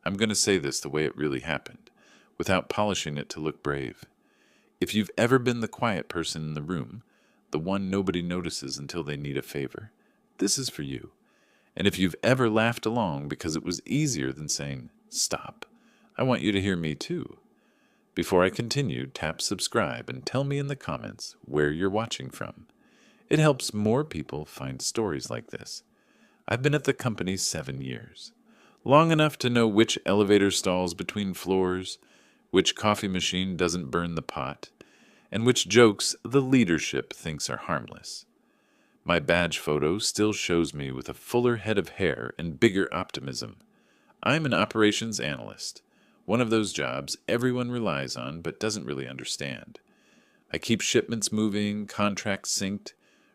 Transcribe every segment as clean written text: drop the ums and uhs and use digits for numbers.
I'm going to say this the way it really happened, without polishing it to look brave. If you've ever been the quiet person in the room, the one nobody notices until they need a favor, this is for you. And if you've ever laughed along because it was easier than saying, stop, I want you to hear me too. Before I continue, tap subscribe and tell me in the comments where you're watching from. It helps more people find stories like this. I've been at the company 7 years, long enough to know which elevator stalls between floors, which coffee machine doesn't burn the pot, and which jokes the leadership thinks are harmless. My badge photo still shows me with a fuller head of hair and bigger optimism. I'm an operations analyst, one of those jobs everyone relies on but doesn't really understand. I keep shipments moving, contracts synced,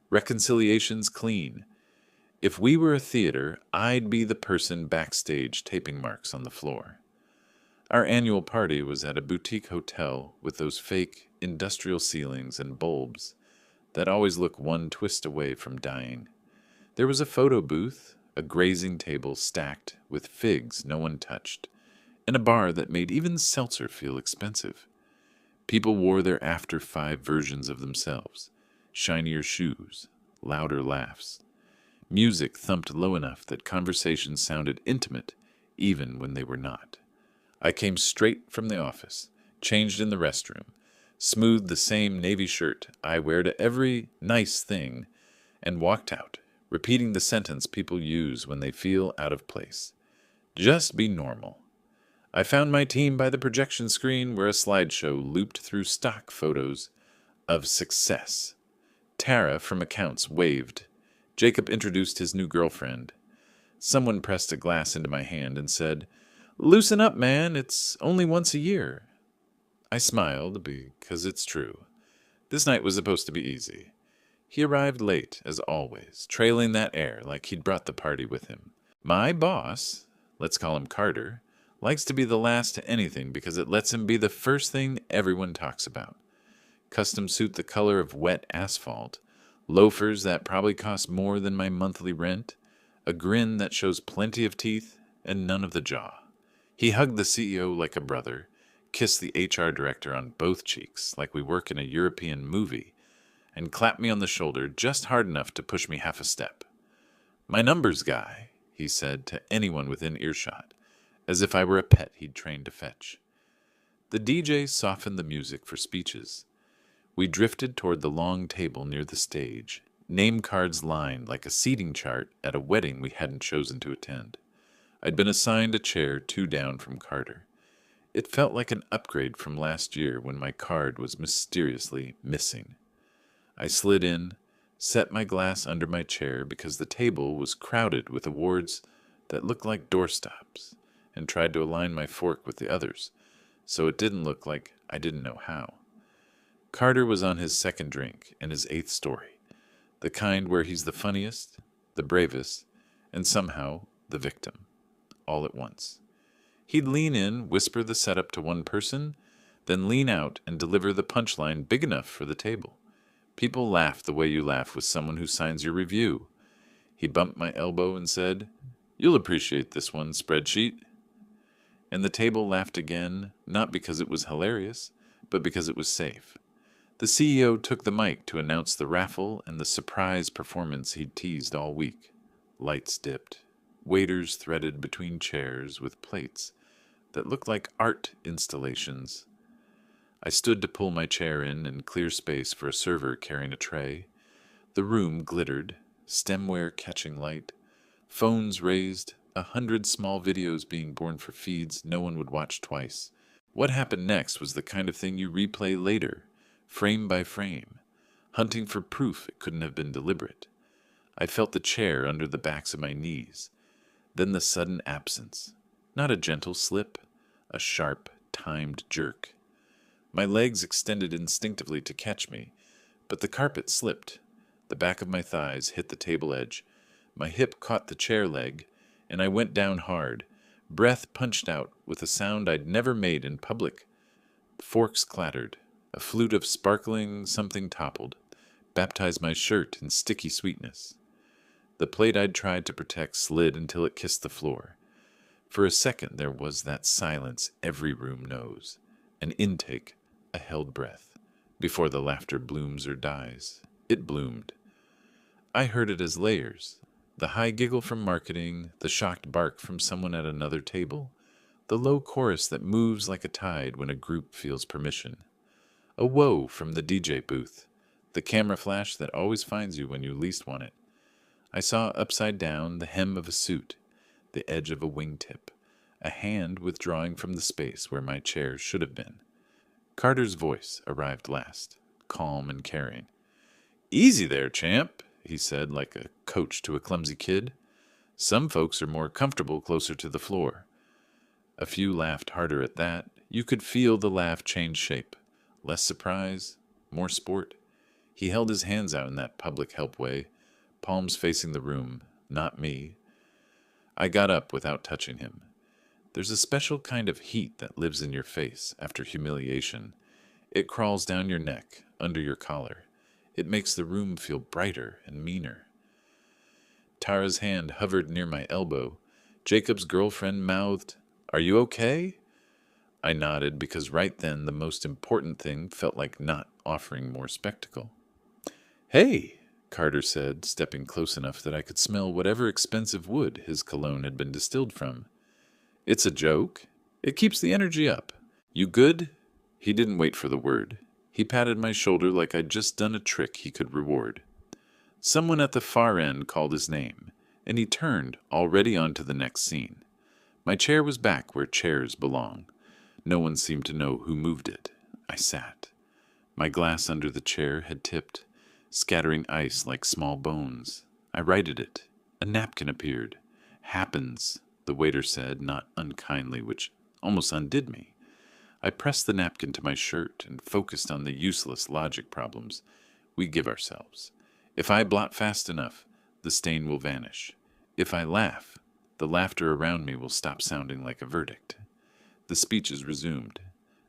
reconciliations clean. If we were a theater, I'd be the person backstage taping marks on the floor. Our annual party was at a boutique hotel with those fake industrial ceilings and bulbs that always look one twist away from dying. There was a photo booth, a grazing table stacked with figs no one touched, and a bar that made even seltzer feel expensive. People wore their after five versions of themselves, shinier shoes, louder laughs. Music thumped low enough that conversations sounded intimate even when they were not. I came straight from the office, changed in the restroom, smoothed the same navy shirt I wear to every nice thing, and walked out, repeating the sentence people use when they feel out of place. Just be normal. I found my team by the projection screen where a slideshow looped through stock photos of success. Tara from accounts waved. Jacob introduced his new girlfriend. Someone pressed a glass into my hand and said, "Loosen up, man, it's only once a year." I smiled because it's true. This night was supposed to be easy. He arrived late, as always, trailing that air like he'd brought the party with him. My boss, let's call him Carter, likes to be the last to anything because it lets him be the first thing everyone talks about. Custom suit the color of wet asphalt, loafers that probably cost more than my monthly rent, a grin that shows plenty of teeth and none of the jaw. He hugged the CEO like a brother, kissed the HR director on both cheeks like we work in a European movie, and clapped me on the shoulder just hard enough to push me half a step. "My numbers guy," he said to anyone within earshot, as if I were a pet he'd trained to fetch. The DJ softened the music for speeches. We drifted toward the long table near the stage, name cards lined like a seating chart at a wedding we hadn't chosen to attend. I'd been assigned a chair 2 down from Carter. It felt like an upgrade from last year when my card was mysteriously missing. I slid in, set my glass under my chair because the table was crowded with awards that looked like doorstops, and tried to align my fork with the others, so it didn't look like I didn't know how. Carter was on his second drink and his 8th story, the kind where he's the funniest, the bravest, and somehow the victim, all at once. He'd lean in, whisper the setup to one person, then lean out and deliver the punchline big enough for the table. People laugh the way you laugh with someone who signs your review. He bumped my elbow and said, "You'll appreciate this one, spreadsheet." And the table laughed again, not because it was hilarious, but because it was safe. The CEO took the mic to announce the raffle and the surprise performance he'd teased all week. Lights dipped. Waiters threaded between chairs with plates that looked like art installations. I stood to pull my chair in and clear space for a server carrying a tray. The room glittered, stemware catching light, phones raised, 100 small videos being born for feeds no one would watch twice. What happened next was the kind of thing you replay later, frame by frame, hunting for proof it couldn't have been deliberate. I felt the chair under the backs of my knees, then the sudden absence. Not a gentle slip, a sharp, timed jerk. My legs extended instinctively to catch me, but the carpet slipped. The back of my thighs hit the table edge. My hip caught the chair leg, and I went down hard. Breath punched out with a sound I'd never made in public. Forks clattered. A flute of sparkling something toppled, baptized my shirt in sticky sweetness. The plate I'd tried to protect slid until it kissed the floor. For a second there was that silence every room knows, an intake, a held breath, before the laughter blooms or dies. It bloomed. I heard it as layers. The high giggle from marketing, the shocked bark from someone at another table, the low chorus that moves like a tide when a group feels permission. A whoa from the DJ booth, the camera flash that always finds you when you least want it. I saw upside down the hem of a suit, the edge of a wingtip, a hand withdrawing from the space where my chair should have been. Carter's voice arrived last, calm and caring. "Easy there, champ," he said like a coach to a clumsy kid. "Some folks are more comfortable closer to the floor." A few laughed harder at that. You could feel the laugh change shape. Less surprise, more sport. He held his hands out in that public help way, palms facing the room, not me. I got up without touching him. There's a special kind of heat that lives in your face after humiliation. It crawls down your neck, under your collar. It makes the room feel brighter and meaner. Tara's hand hovered near my elbow. Jacob's girlfriend mouthed, "Are you okay?" I nodded because right then the most important thing felt like not offering more spectacle. "Hey," Carter said, stepping close enough that I could smell whatever expensive wood his cologne had been distilled from. "It's a joke. It keeps the energy up. You good?" He didn't wait for the word. He patted my shoulder like I'd just done a trick he could reward. Someone at the far end called his name, and he turned, already on to the next scene. My chair was back where chairs belong. No one seemed to know who moved it. I sat. My glass under the chair had tipped, scattering ice like small bones. I righted it. A napkin appeared. "Happens," the waiter said, not unkindly, which almost undid me. I pressed the napkin to my shirt and focused on the useless logic problems we give ourselves. If I blot fast enough, the stain will vanish. If I laugh, the laughter around me will stop sounding like a verdict. The speeches resumed.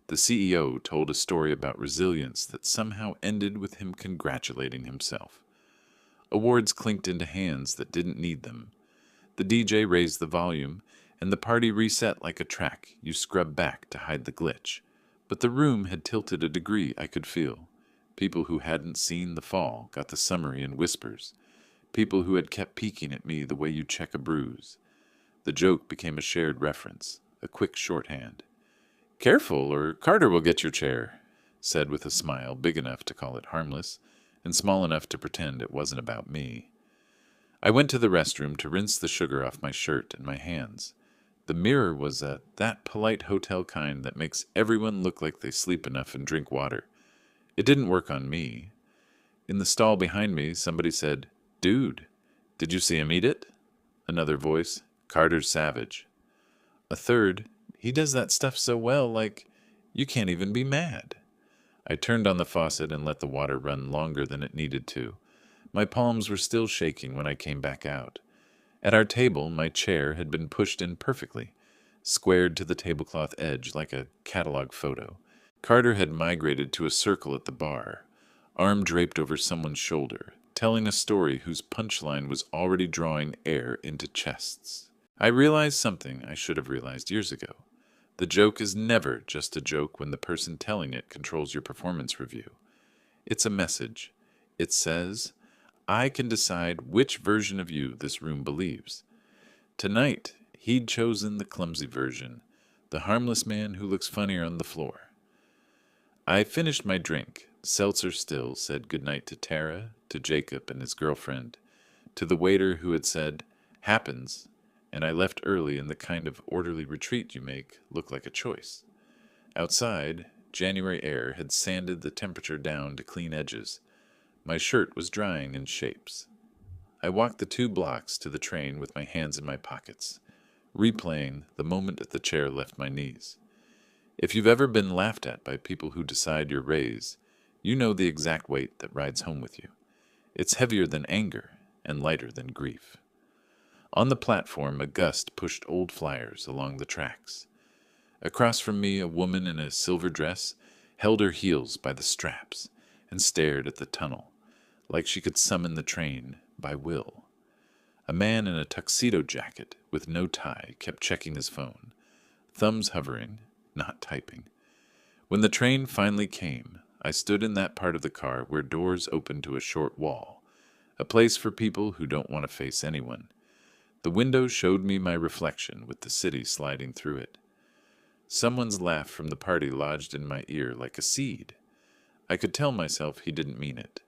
The CEO told a story about resilience that somehow ended with him congratulating himself. Awards clinked into hands that didn't need them. The DJ raised the volume, and the party reset like a track you scrub back to hide the glitch. But the room had tilted a degree I could feel. People who hadn't seen the fall got the summary in whispers. People who had kept peeking at me the way you check a bruise. The joke became a shared reference, a quick shorthand. "Careful, or Carter will get your chair," said with a smile big enough to call it harmless, and small enough to pretend it wasn't about me. I went to the restroom to rinse the sugar off my shirt and my hands. The mirror was that polite hotel kind that makes everyone look like they sleep enough and drink water. It didn't work on me. In the stall behind me, somebody said, "Dude, did you see him eat it?" Another voice, "Carter's savage." A third, "He does that stuff so well, like, you can't even be mad." I turned on the faucet and let the water run longer than it needed to. My palms were still shaking when I came back out. At our table, my chair had been pushed in perfectly, squared to the tablecloth edge like a catalog photo. Carter had migrated to a circle at the bar, arm draped over someone's shoulder, telling a story whose punchline was already drawing air into chests. I realized something I should have realized years ago. The joke is never just a joke when the person telling it controls your performance review. It's a message. It says, "I can decide which version of you this room believes." Tonight, he'd chosen the clumsy version, the harmless man who looks funnier on the floor. I finished my drink, seltzer still, said goodnight to Tara, to Jacob and his girlfriend, to the waiter who had said, "Happens," and I left early in the kind of orderly retreat you make look like a choice. Outside, January air had sanded the temperature down to clean edges. My shirt was drying in shapes. I walked the 2 blocks to the train with my hands in my pockets, replaying the moment that the chair left my knees. If you've ever been laughed at by people who decide you're raised, you know the exact weight that rides home with you. It's heavier than anger and lighter than grief. On the platform, a gust pushed old flyers along the tracks. Across from me, a woman in a silver dress held her heels by the straps and stared at the tunnel, like she could summon the train by will. A man in a tuxedo jacket with no tie, kept checking his phone, thumbs hovering, not typing. When the train finally came, I stood in that part of the car where doors open to a short wall, a place for people who don't want to face anyone. The window showed me my reflection with the city sliding through it. Someone's laugh from the party lodged in my ear like a seed. I could tell myself he didn't mean it.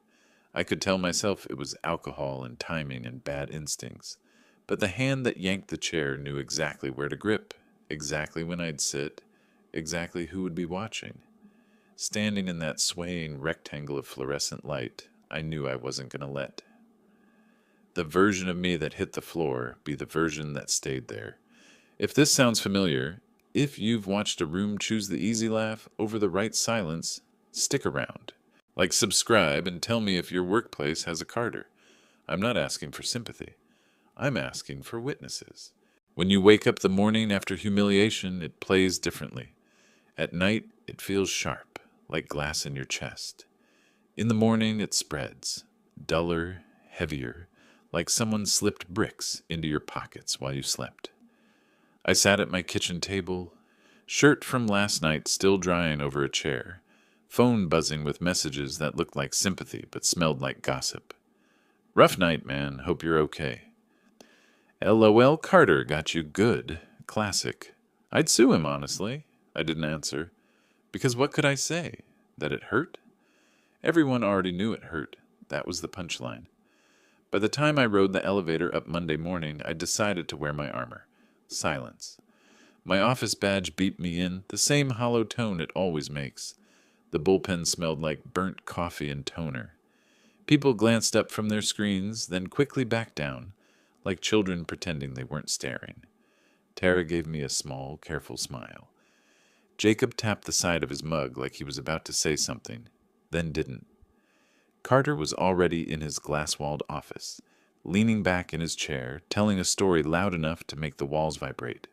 I could tell myself it was alcohol and timing and bad instincts. But the hand that yanked the chair knew exactly where to grip, exactly when I'd sit, exactly who would be watching. Standing in that swaying rectangle of fluorescent light, I knew I wasn't going to let the version of me that hit the floor be the version that stayed there. If this sounds familiar, if you've watched a room choose the easy laugh over the right silence, stick around. Like, subscribe and tell me if your workplace has a Carter. I'm not asking for sympathy. I'm asking for witnesses. When you wake up the morning after humiliation, it plays differently. At night, it feels sharp, like glass in your chest. In the morning, it spreads, duller, heavier, like someone slipped bricks into your pockets while you slept. I sat at my kitchen table, shirt from last night still drying over a chair, phone buzzing with messages that looked like sympathy but smelled like gossip. Rough night, man. Hope you're okay. LOL Carter got you good. Classic. I'd sue him, honestly. I didn't answer. Because what could I say? That it hurt? Everyone already knew it hurt. That was the punchline. By the time I rode the elevator up Monday morning, I decided to wear my armor. Silence. My office badge beeped me in, the same hollow tone it always makes. The bullpen smelled like burnt coffee and toner. People glanced up from their screens, then quickly back down, like children pretending they weren't staring. Tara gave me a small, careful smile. Jacob tapped the side of his mug like he was about to say something, then didn't. Carter was already in his glass-walled office, leaning back in his chair, telling a story loud enough to make the walls vibrate.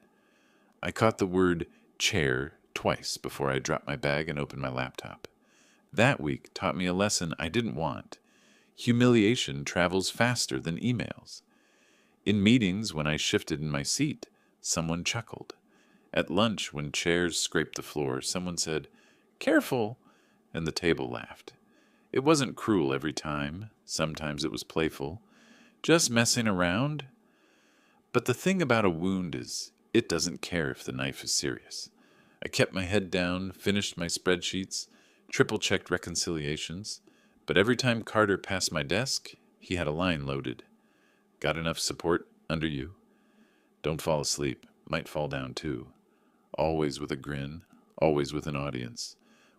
I caught the word chair twice before I dropped my bag and opened my laptop. That week taught me a lesson I didn't want. Humiliation travels faster than emails. In meetings, when I shifted in my seat, someone chuckled. At lunch, when chairs scraped the floor, someone said, "Careful," and the table laughed. It wasn't cruel every time. Sometimes it was playful. Just messing around. But the thing about a wound is, it doesn't care if the knife is serious. I kept my head down, finished my spreadsheets, triple-checked reconciliations, but every time Carter passed my desk, he had a line loaded. Got enough support under you? Don't fall asleep. Might fall down too. Always with a grin, always with an audience.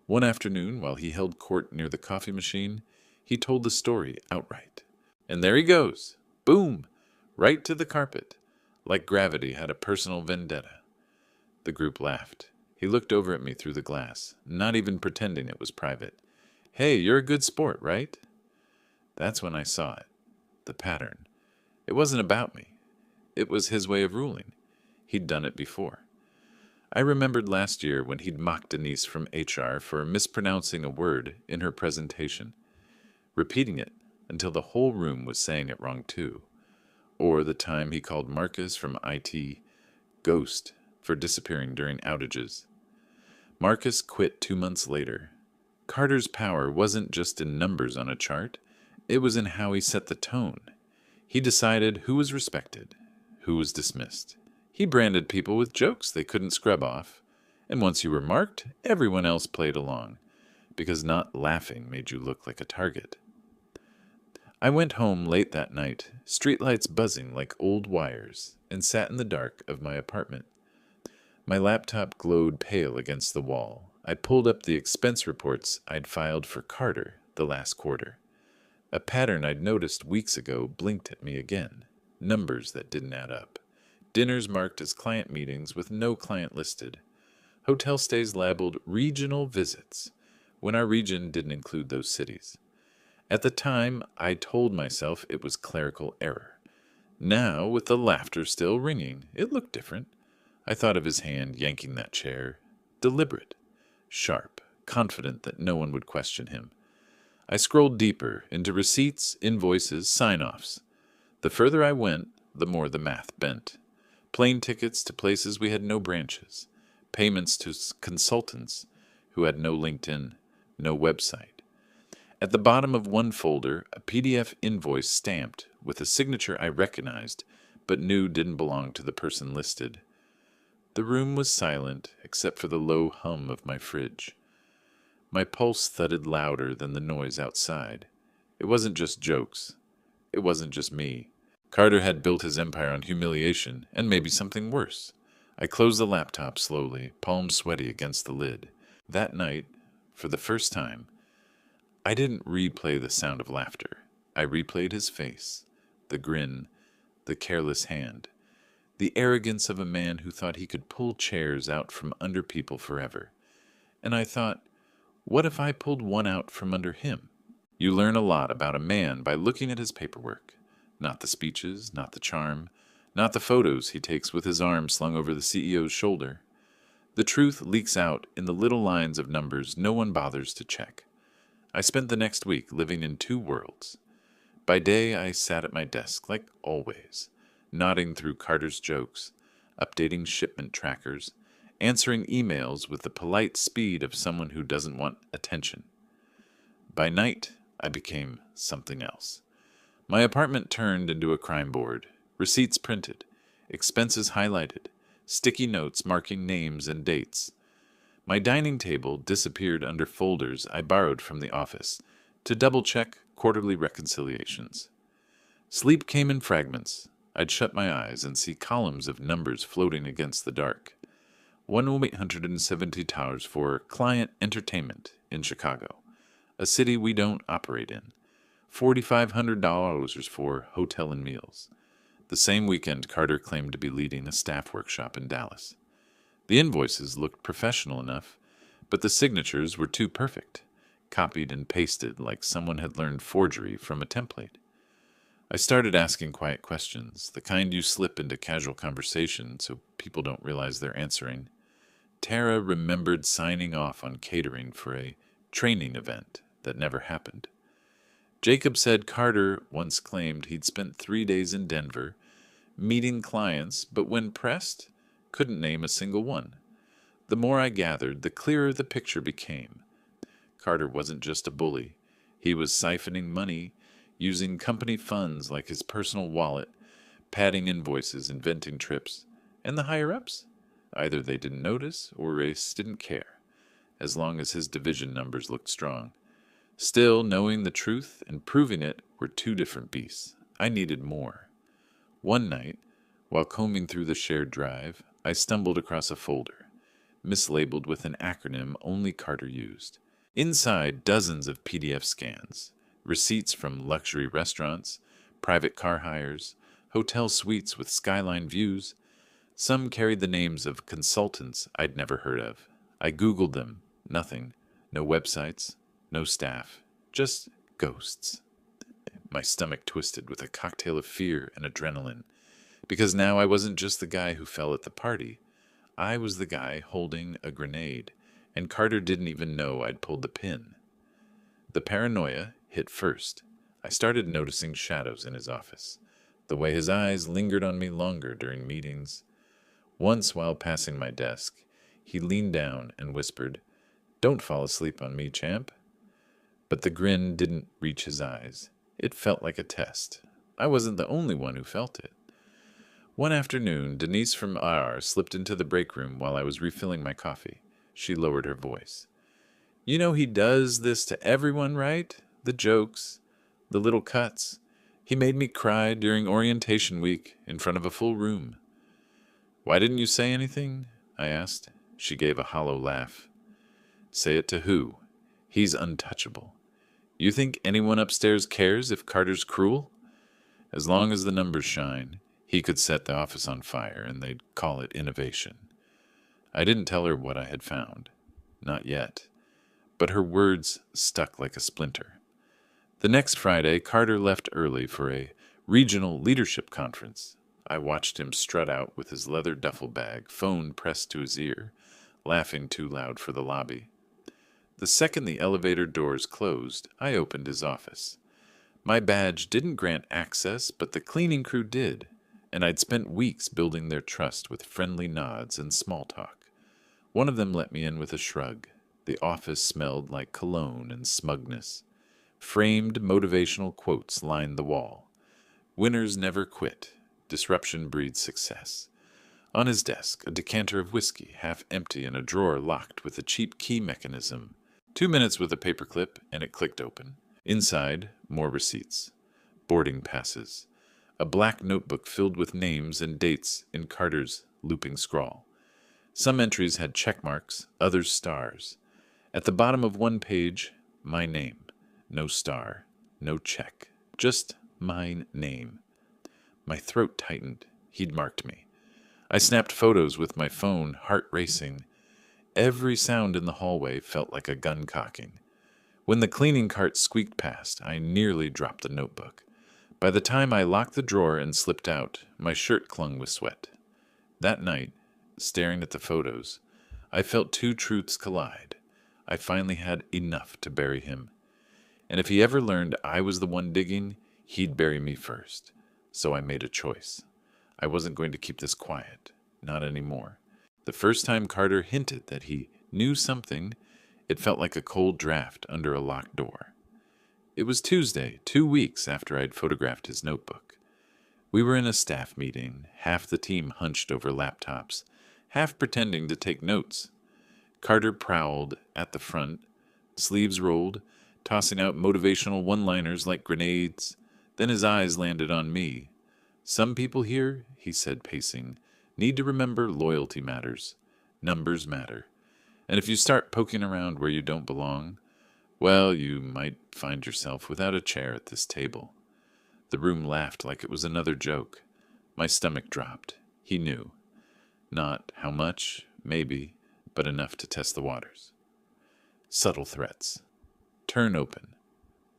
One afternoon, while he held court near the coffee machine, he told the story outright. And there he goes. Boom! Right to the carpet. Like gravity had a personal vendetta. The group laughed. He looked over at me through the glass, not even pretending it was private. "Hey, you're a good sport, right?" That's when I saw it. The pattern. It wasn't about me. It was his way of ruling. He'd done it before. I remembered last year when he'd mocked Denise from HR for mispronouncing a word in her presentation, repeating it until the whole room was saying it wrong too. Or the time he called Marcus from IT ghost for disappearing during outages. Marcus quit 2 months later. Carter's power wasn't just in numbers on a chart. It was in how he set the tone. He decided who was respected, who was dismissed. He branded people with jokes they couldn't scrub off. And once you were marked, everyone else played along, because not laughing made you look like a target. I went home late that night, streetlights buzzing like old wires, and sat in the dark of my apartment. My laptop glowed pale against the wall. I pulled up the expense reports I'd filed for Carter the last quarter. A pattern I'd noticed weeks ago blinked at me again. Numbers that didn't add up. Dinners marked as client meetings with no client listed. Hotel stays labeled regional visits, when our region didn't include those cities. At the time, I told myself it was clerical error. Now, with the laughter still ringing, it looked different. I thought of his hand yanking that chair. Deliberate. Sharp. Confident that no one would question him. I scrolled deeper into receipts, invoices, sign-offs. The further I went, the more the math bent. plane tickets to places we had no branches, payments to consultants who had no LinkedIn, no website. At the bottom of one folder, a PDF invoice stamped with a signature I recognized, but knew didn't belong to the person listed. The room was silent, except for the low hum of my fridge. My pulse thudded louder than the noise outside. It wasn't just jokes. It wasn't just me. Carter had built his empire on humiliation, and maybe something worse. I closed the laptop slowly, palms sweaty against the lid. That night, for the first time, I didn't replay the sound of laughter. I replayed his face, the grin, the careless hand, the arrogance of a man who thought he could pull chairs out from under people forever. And I thought, what if I pulled one out from under him? You learn a lot about a man by looking at his paperwork. Not the speeches, not the charm, not the photos he takes with his arm slung over the CEO's shoulder. The truth leaks out in the little lines of numbers no one bothers to check. I spent the next week living in two worlds. By day, I sat at my desk, like always, nodding through Carter's jokes, updating shipment trackers, answering emails with the polite speed of someone who doesn't want attention. By night, I became something else. My apartment turned into a crime board, receipts printed, expenses highlighted, sticky notes marking names and dates. My dining table disappeared under folders I borrowed from the office to double-check quarterly reconciliations. Sleep came in fragments. I'd shut my eyes and see columns of numbers floating against the dark. $1,870 for client entertainment in Chicago, a city we don't operate in. $4,500 for hotel and meals. The same weekend, Carter claimed to be leading a staff workshop in Dallas. The invoices looked professional enough, but the signatures were too perfect, copied and pasted like someone had learned forgery from a template. I started asking quiet questions, the kind you slip into casual conversation so people don't realize they're answering. Tara remembered signing off on catering for a training event that never happened. Jacob said Carter once claimed he'd spent 3 days in Denver, meeting clients, but when pressed, couldn't name a single one. The more I gathered, the clearer the picture became. Carter wasn't just a bully. He was siphoning money, using company funds like his personal wallet, padding invoices, inventing trips. And the higher-ups? Either they didn't notice or Race didn't care, as long as his division numbers looked strong. Still, knowing the truth and proving it were two different beasts. I needed more. One night, while combing through the shared drive, I stumbled across a folder, mislabeled with an acronym only Carter used. Inside, dozens of PDF scans, receipts from luxury restaurants, private car hires, hotel suites with skyline views. Some carried the names of consultants I'd never heard of. I Googled them. Nothing. No websites. No staff. Just ghosts. My stomach twisted with a cocktail of fear and adrenaline, because now I wasn't just the guy who fell at the party. I was the guy holding a grenade, and Carter didn't even know I'd pulled the pin. The paranoia hit first. I started noticing shadows in his office, the way his eyes lingered on me longer during meetings. Once, while passing my desk, he leaned down and whispered, "Don't fall asleep on me, champ." But the grin didn't reach his eyes. It felt like a test. I wasn't the only one who felt it. One afternoon, Denise from IR slipped into the break room while I was refilling my coffee. She lowered her voice. "You know he does this to everyone, right? The jokes, the little cuts. He made me cry during orientation week in front of a full room." "Why didn't you say anything?" I asked. She gave a hollow laugh. "Say it to who? He's untouchable. You think anyone upstairs cares if Carter's cruel? As long as the numbers shine, he could set the office on fire, and they'd call it innovation." I didn't tell her what I had found. Not yet. But her words stuck like a splinter. The next Friday, Carter left early for a regional leadership conference. I watched him strut out with his leather duffel bag, phone pressed to his ear, laughing too loud for the lobby. The second the elevator doors closed, I opened his office. My badge didn't grant access, but the cleaning crew did. and I'd spent weeks building their trust with friendly nods and small talk. One of them let me in with a shrug. The office smelled like cologne and smugness. Framed motivational quotes lined the wall. Winners never quit. Disruption breeds success. On his desk, a decanter of whiskey, half empty, and a drawer locked with a cheap key mechanism. 2 minutes with a paperclip, and it clicked open. Inside, more receipts. Boarding passes. A black notebook filled with names and dates in Carter's looping scrawl. Some entries had check marks, others stars. At the bottom of one page, my name. No star, no check. Just my name. My throat tightened. He'd marked me. I snapped photos with my phone, heart racing. Every sound in the hallway felt like a gun cocking. When the cleaning cart squeaked past, I nearly dropped the notebook. By the time I locked the drawer and slipped out, my shirt clung with sweat. That night, staring at the photos, I felt two truths collide. I finally had enough to bury him. And if he ever learned I was the one digging, he'd bury me first. So I made a choice. I wasn't going to keep this quiet. Not anymore. The first time Carter hinted that he knew something, it felt like a cold draft under a locked door. It was Tuesday, 2 weeks after I'd photographed his notebook. We were in a staff meeting, half the team hunched over laptops, half pretending to take notes. Carter prowled at the front, sleeves rolled, tossing out motivational one-liners like grenades. Then his eyes landed on me. Some people here, he said, pacing, need to remember loyalty matters. Numbers matter. And if you start poking around where you don't belong, well, you might find yourself without a chair at this table. The room laughed like it was another joke. My stomach dropped. He knew. Not how much, maybe, but enough to test the waters. Subtle threats. Turn open.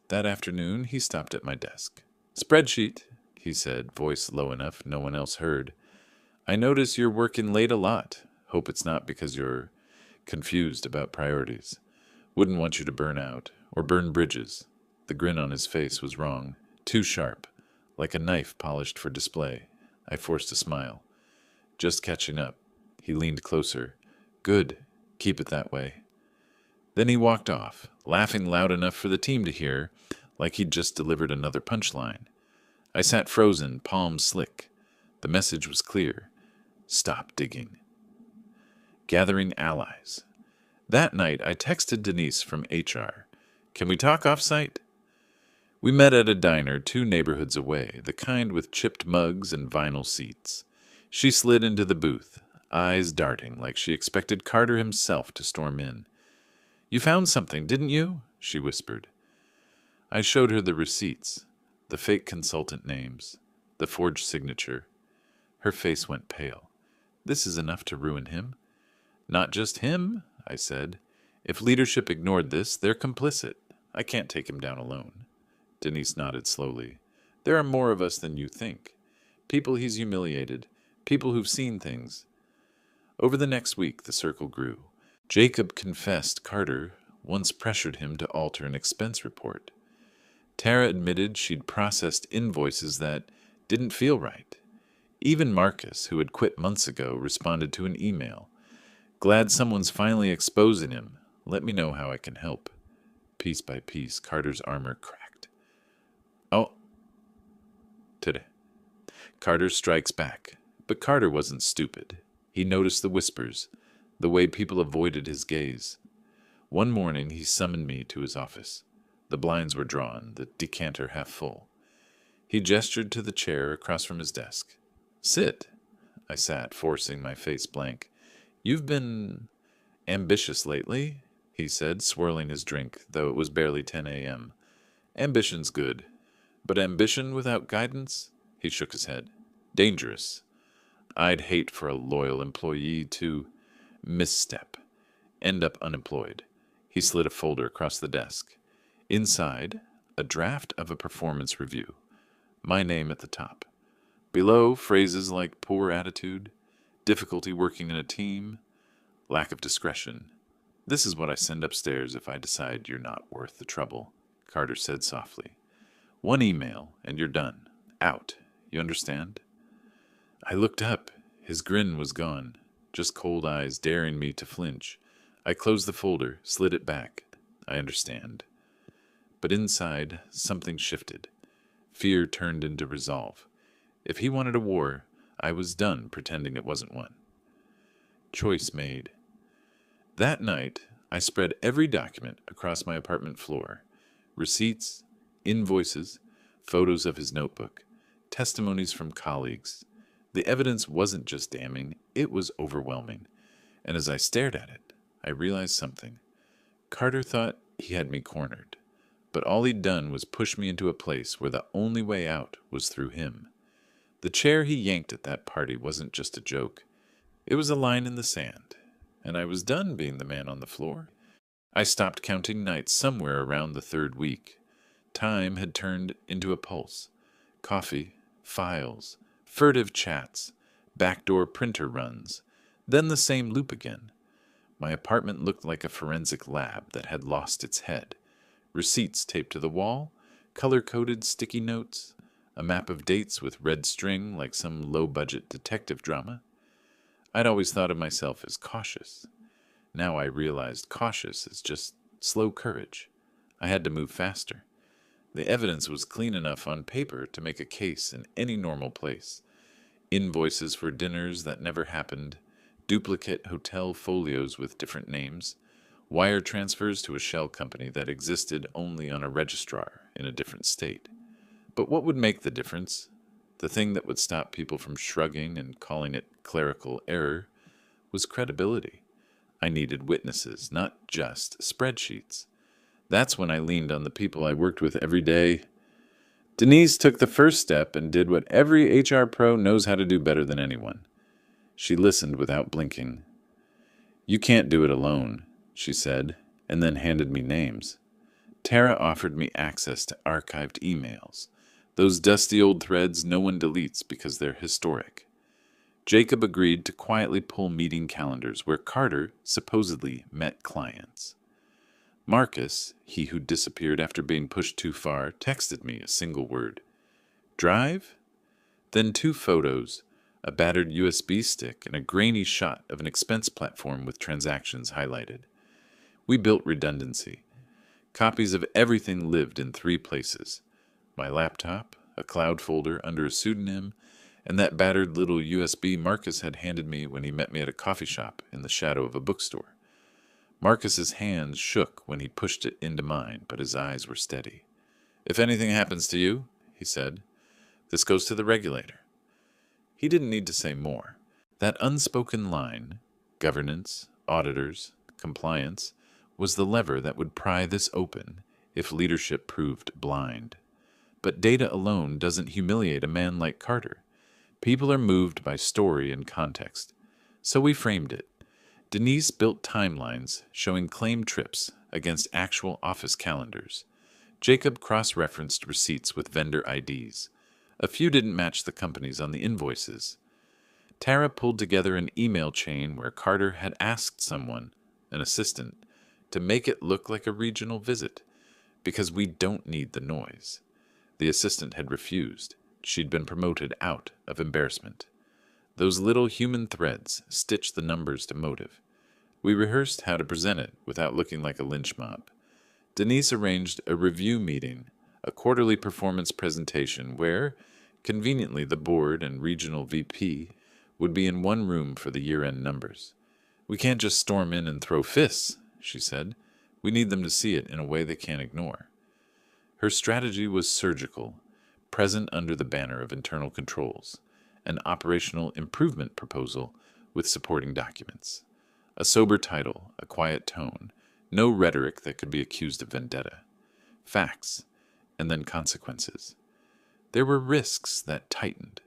That afternoon, he stopped at my desk. Spreadsheet, he said, voice low enough no one else heard. I notice you're working late a lot. Hope it's not because you're confused about priorities. Wouldn't want you to burn out, or burn bridges. The grin on his face was wrong, too sharp, like a knife polished for display. I forced a smile. Just catching up. He leaned closer. Good. Keep it that way. Then he walked off, laughing loud enough for the team to hear, like he'd just delivered another punchline. I sat frozen, palms slick. The message was clear. Stop digging. Gathering allies. That night, I texted Denise from HR. Can we talk off-site? We met at a diner 2 neighborhoods away, the kind with chipped mugs and vinyl seats. She slid into the booth, eyes darting like she expected Carter himself to storm in. You found something, didn't you? She whispered. I showed her the receipts, the fake consultant names, the forged signature. Her face went pale. This is enough to ruin him. Not just him, I said. If leadership ignored this, they're complicit. I can't take him down alone. Denise nodded slowly. There are more of us than you think. People he's humiliated. People who've seen things. Over the next week, the circle grew. Jacob confessed Carter once pressured him to alter an expense report. Tara admitted she'd processed invoices that didn't feel right. Even Marcus, who had quit months ago, responded to an email. Glad someone's finally exposing him. Let me know how I can help. Piece by piece, Carter's armor cracked. Oh. Today. Carter strikes back. But Carter wasn't stupid. He noticed the whispers, the way people avoided his gaze. One morning, he summoned me to his office. The blinds were drawn, the decanter half full. He gestured to the chair across from his desk. Sit. I sat, forcing my face blank. You've been ambitious lately, he said, swirling his drink, though it was barely 10 a.m. Ambition's good. But ambition without guidance? He shook his head. Dangerous. I'd hate for a loyal employee to misstep, end up unemployed. He slid a folder across the desk. Inside, a draft of a performance review. My name at the top. Below, phrases like poor attitude, difficulty working in a team, lack of discretion. This is what I send upstairs if I decide you're not worth the trouble, Carter said softly. 1 email, and you're done. Out. You understand? I looked up. His grin was gone, just cold eyes daring me to flinch. I closed the folder, slid it back. I understand. But inside, something shifted. Fear turned into resolve. If he wanted a war, I was done pretending it wasn't one. Choice made. That night, I spread every document across my apartment floor. Receipts, invoices, photos of his notebook, testimonies from colleagues. The evidence wasn't just damning, it was overwhelming. And as I stared at it, I realized something. Carter thought he had me cornered, but all he'd done was push me into a place where the only way out was through him. The chair he yanked at that party wasn't just a joke. It was a line in the sand, and I was done being the man on the floor. I stopped counting nights somewhere around the third week. Time had turned into a pulse. Coffee, files, furtive chats, backdoor printer runs, then the same loop again. My apartment looked like a forensic lab that had lost its head. Receipts taped to the wall, color-coded sticky notes, a map of dates with red string like some low-budget detective drama. I'd always thought of myself as cautious. Now I realized cautious is just slow courage. I had to move faster. The evidence was clean enough on paper to make a case in any normal place. Invoices for dinners that never happened, duplicate hotel folios with different names, wire transfers to a shell company that existed only on a registrar in a different state. But what would make the difference? The thing that would stop people from shrugging and calling it clerical error was credibility. I needed witnesses, not just spreadsheets. That's when I leaned on the people I worked with every day. Denise took the first step and did what every HR pro knows how to do better than anyone. She listened without blinking. "You can't do it alone," she said, and then handed me names. Tara offered me access to archived emails, those dusty old threads no one deletes because they're historic. Jacob agreed to quietly pull meeting calendars where Carter supposedly met clients. Marcus, he who disappeared after being pushed too far, texted me a single word. Drive? Then 2 photos, a battered USB stick and a grainy shot of an expense platform with transactions highlighted. We built redundancy. Copies of everything lived in 3 places. My laptop, a cloud folder under a pseudonym, and that battered little USB Marcus had handed me when he met me at a coffee shop in the shadow of a bookstore. Marcus's hands shook when he pushed it into mine, but his eyes were steady. "If anything happens to you," he said, "this goes to the regulator." He didn't need to say more. That unspoken line, governance, auditors, compliance, was the lever that would pry this open if leadership proved blind. But data alone doesn't humiliate a man like Carter. People are moved by story and context. So we framed it. Denise built timelines showing claim trips against actual office calendars. Jacob cross-referenced receipts with vendor IDs. A few didn't match the companies on the invoices. Tara pulled together an email chain where Carter had asked someone, an assistant, to make it look like a regional visit, because we don't need the noise. The assistant had refused. She'd been promoted out of embarrassment. Those little human threads stitched the numbers to motive. We rehearsed how to present it without looking like a lynch mob. Denise arranged a review meeting, a quarterly performance presentation where, conveniently, the board and regional VP would be in one room for the year-end numbers. "We can't just storm in and throw fists," she said. "We need them to see it in a way they can't ignore." Her strategy was surgical, present under the banner of internal controls, an operational improvement proposal with supporting documents. A sober title, a quiet tone, no rhetoric that could be accused of vendetta. Facts, and then consequences. There were risks that tightened,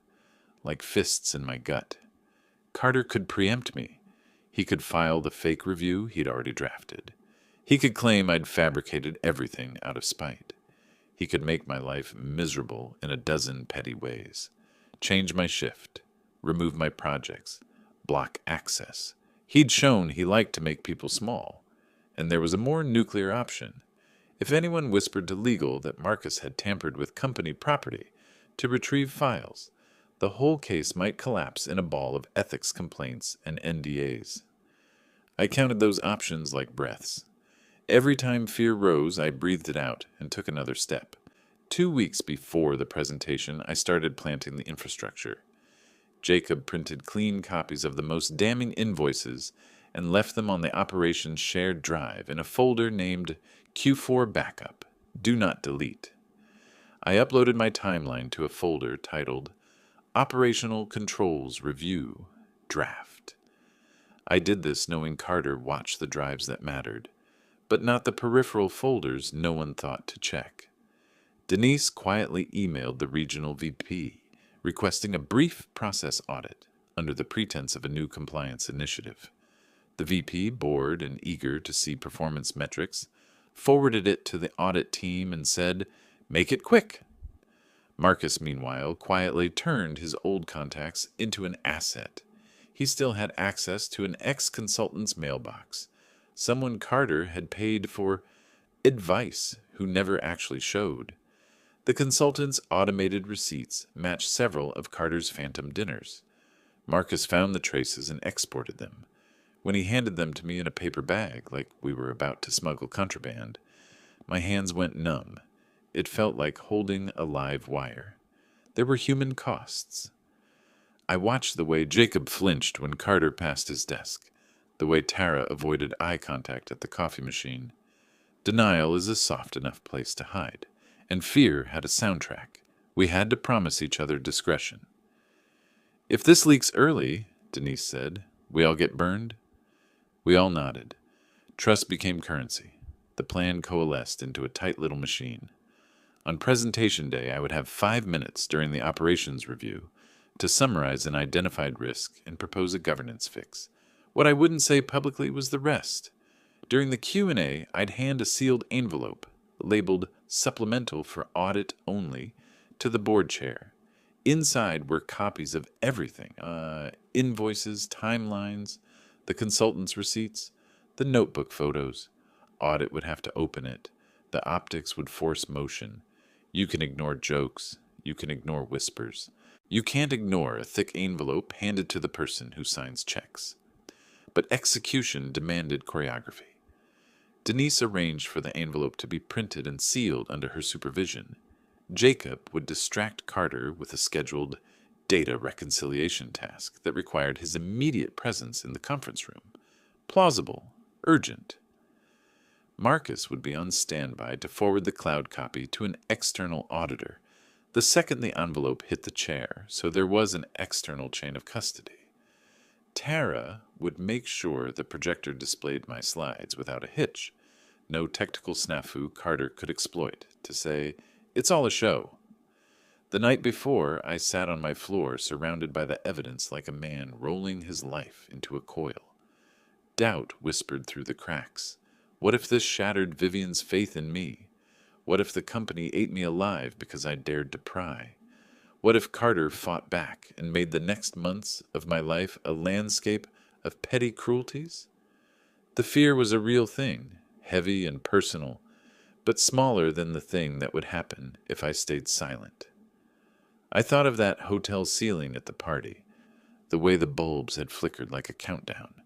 like fists in my gut. Carter could preempt me. He could file the fake review he'd already drafted. He could claim I'd fabricated everything out of spite. He could make my life miserable in a dozen petty ways. Change my shift, remove my projects, block access. He'd shown he liked to make people small. And there was a more nuclear option. If anyone whispered to legal that Marcus had tampered with company property to retrieve files, The whole case might collapse in a ball of ethics complaints and NDAs. I counted those options like breaths. Every time fear rose, I breathed it out and took another step. 2 weeks before the presentation, I started planting the infrastructure. Jacob printed clean copies of the most damning invoices and left them on the operations shared drive in a folder named Q4 Backup. Do not delete. I uploaded my timeline to a folder titled Operational Controls Review Draft. I did this knowing Carter watched the drives that mattered, but not the peripheral folders no one thought to check. Denise quietly emailed the regional VP, requesting a brief process audit under the pretense of a new compliance initiative. The VP, bored and eager to see performance metrics, forwarded it to the audit team and said, "Make it quick." Marcus, meanwhile, quietly turned his old contacts into an asset. He still had access to an ex-consultant's mailbox, someone Carter had paid for advice who never actually showed. The consultant's automated receipts matched several of Carter's phantom dinners. Marcus found the traces and exported them. When he handed them to me in a paper bag, like we were about to smuggle contraband, my hands went numb. It felt like holding a live wire. There were human costs. I watched the way Jacob flinched when Carter passed his desk, the way Tara avoided eye contact at the coffee machine. Denial is a soft enough place to hide, and fear had a soundtrack. We had to promise each other discretion. "If this leaks early," Denise said, "we all get burned?" We all nodded. Trust became currency. The plan coalesced into a tight little machine. On presentation day, I would have 5 minutes during the operations review to summarize an identified risk and propose a governance fix. What I wouldn't say publicly was the rest. During the Q&A, I'd hand a sealed envelope, labeled supplemental for audit only, to the board chair. Inside were copies of everything, invoices, timelines, the consultant's receipts, the notebook photos. Audit would have to open it. The optics would force motion. You can ignore jokes. You can ignore whispers. You can't ignore a thick envelope handed to the person who signs checks. But execution demanded choreography. Denise arranged for the envelope to be printed and sealed under her supervision. Jacob would distract Carter with a scheduled data reconciliation task that required his immediate presence in the conference room. Plausible, urgent. Marcus would be on standby to forward the cloud copy to an external auditor the second the envelope hit the chair, so there was an external chain of custody. Tara would make sure the projector displayed my slides without a hitch. No technical snafu Carter could exploit to say, "It's all a show." The night before, I sat on my floor surrounded by the evidence like a man rolling his life into a coil. Doubt whispered through the cracks. What if this shattered Vivian's faith in me? What if the company ate me alive because I dared to pry? What if Carter fought back and made the next months of my life a landscape of petty cruelties? The fear was a real thing, heavy and personal, but smaller than the thing that would happen if I stayed silent. I thought of that hotel ceiling at the party, the way the bulbs had flickered like a countdown.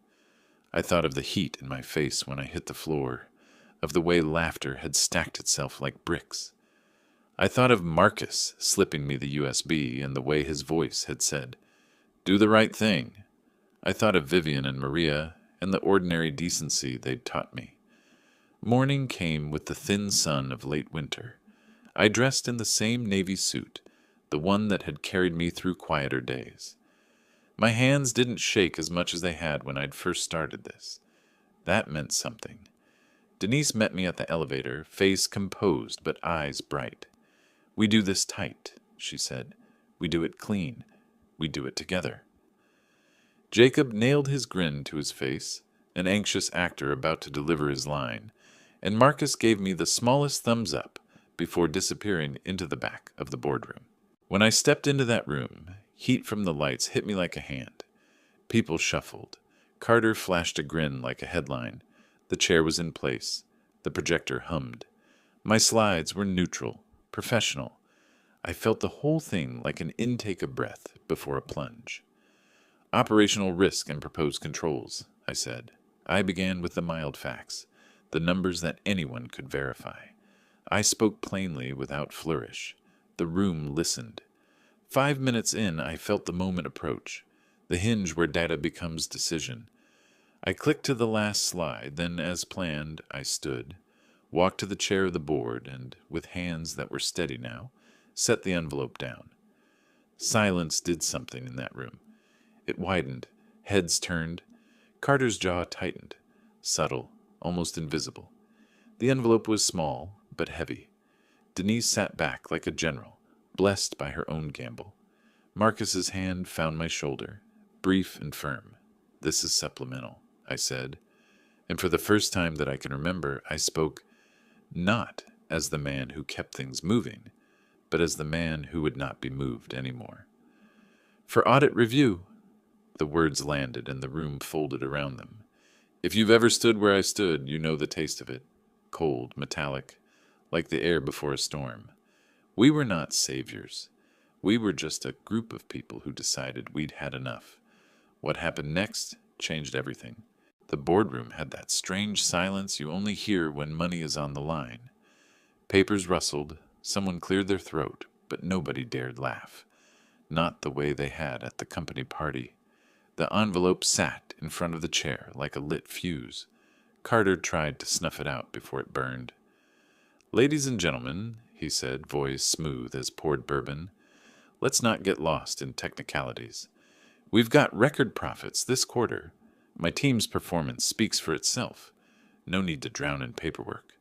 I thought of the heat in my face when I hit the floor, of the way laughter had stacked itself like bricks. I thought of Marcus slipping me the USB and the way his voice had said, "Do the right thing." I thought of Vivian and Maria and the ordinary decency they'd taught me. Morning came with the thin sun of late winter. I dressed in the same navy suit, the one that had carried me through quieter days. My hands didn't shake as much as they had when I'd first started this. That meant something. Denise met me at the elevator, face composed but eyes bright. "We do this tight," she said. "We do it clean. We do it together." Jacob nailed his grin to his face, an anxious actor about to deliver his line, and Marcus gave me the smallest thumbs up before disappearing into the back of the boardroom. When I stepped into that room, heat from the lights hit me like a hand. People shuffled. Carter flashed a grin like a headline. The chair was in place. The projector hummed. My slides were neutral, professional. I felt the whole thing like an intake of breath before a plunge. Operational risk and proposed controls, I said. I began with the mild facts, the numbers that anyone could verify. I spoke plainly without flourish. The room listened. 5 minutes in, I felt the moment approach, the hinge where data becomes decision. I clicked to the last slide, then, as planned, I stood, walked to the chair of the board, and, with hands that were steady now, set the envelope down. Silence did something in that room. It widened, heads turned. Carter's jaw tightened, subtle, almost invisible. The envelope was small, but heavy. Denise sat back like a general, blessed by her own gamble. Marcus's hand found my shoulder, brief and firm. "This is supplemental," I said, and for the first time that I can remember, I spoke not as the man who kept things moving, but as the man who would not be moved anymore. "For audit review." The words landed and the room folded around them. If you've ever stood where I stood, you know the taste of it. Cold, metallic, like the air before a storm. We were not saviors. We were just a group of people who decided we'd had enough. What happened next changed everything. The boardroom had that strange silence you only hear when money is on the line. Papers rustled, someone cleared their throat, but nobody dared laugh. Not the way they had at the company party. The envelope sat in front of the chair like a lit fuse. Carter tried to snuff it out before it burned. "Ladies and gentlemen," he said, voice smooth as poured bourbon, "let's not get lost in technicalities. We've got record profits this quarter. My team's performance speaks for itself. No need to drown in paperwork."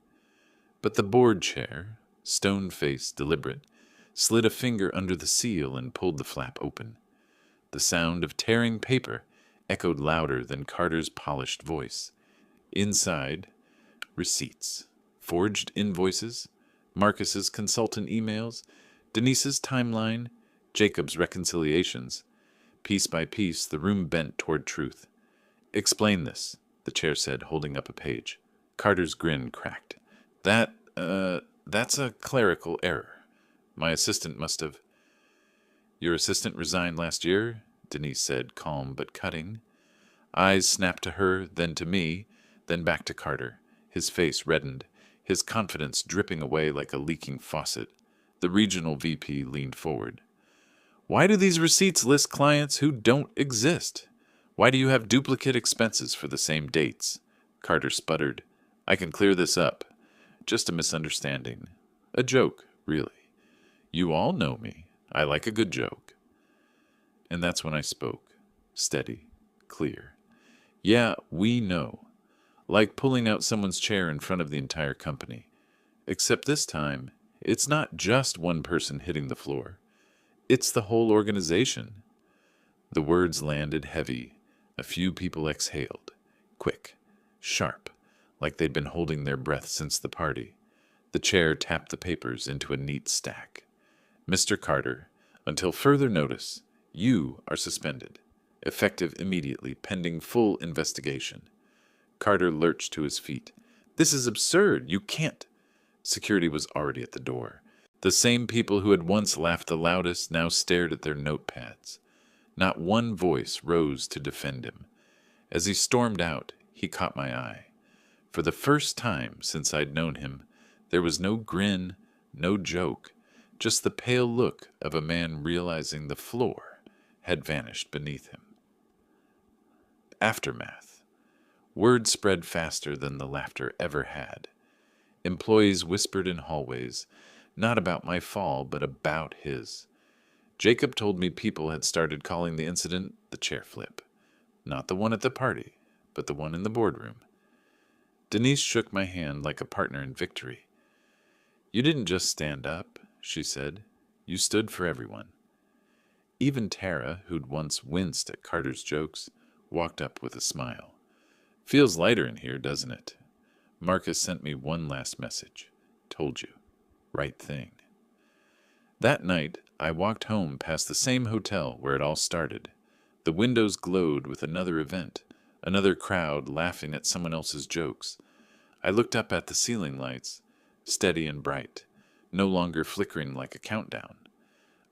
But the board chair, stone-faced, deliberate, slid a finger under the seal and pulled the flap open. The sound of tearing paper echoed louder than Carter's polished voice. Inside, receipts, forged invoices, Marcus's consultant emails, Denise's timeline, Jacob's reconciliations. Piece by piece, the room bent toward truth. "Explain this," the chair said, holding up a page. Carter's grin cracked. That's a clerical error. My assistant must have..." "Your assistant resigned last year?" Denise said, calm but cutting. Eyes snapped to her, then to me, then back to Carter. His face reddened, his confidence dripping away like a leaking faucet. The regional VP leaned forward. "Why do these receipts list clients who don't exist? Why do you have duplicate expenses for the same dates?" Carter sputtered. "I can clear this up. Just a misunderstanding. A joke, really. You all know me. I like a good joke." And that's when I spoke. Steady, clear. "Yeah, we know. Like pulling out someone's chair in front of the entire company. Except this time, it's not just one person hitting the floor. It's the whole organization." The words landed heavy. A few people exhaled. Quick, sharp, like they'd been holding their breath since the party. The chair tapped the papers into a neat stack. "Mr. Carter, until further notice, you are suspended, effective immediately, pending full investigation." Carter lurched to his feet. "This is absurd. You can't." Security was already at the door. The same people who had once laughed the loudest now stared at their notepads. Not one voice rose to defend him. As he stormed out, he caught my eye. For the first time since I'd known him, there was no grin, no joke, just the pale look of a man realizing the floor had vanished beneath him. Aftermath. Word spread faster than the laughter ever had. Employees whispered in hallways, not about my fall, but about his. Jacob told me people had started calling the incident the chair flip. Not the one at the party, but the one in the boardroom. Denise shook my hand like a partner in victory. "You didn't just stand up," she said. "You stood for everyone." Even Tara, who'd once winced at Carter's jokes, walked up with a smile. "Feels lighter in here, doesn't it? Marcus sent me one last message. Told you. Right thing." That night, I walked home past the same hotel where it all started. The windows glowed with another event, another crowd laughing at someone else's jokes. I looked up at the ceiling lights, steady and bright, no longer flickering like a countdown.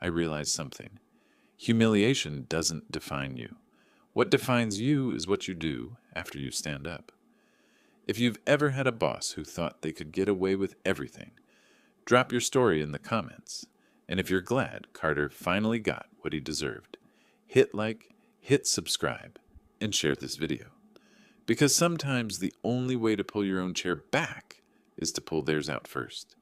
I realized something. Humiliation doesn't define you. What defines you is what you do after you stand up. If you've ever had a boss who thought they could get away with everything, drop your story in the comments. And if you're glad Carter finally got what he deserved, hit like, hit subscribe, and share this video. Because sometimes the only way to pull your own chair back is to pull theirs out first.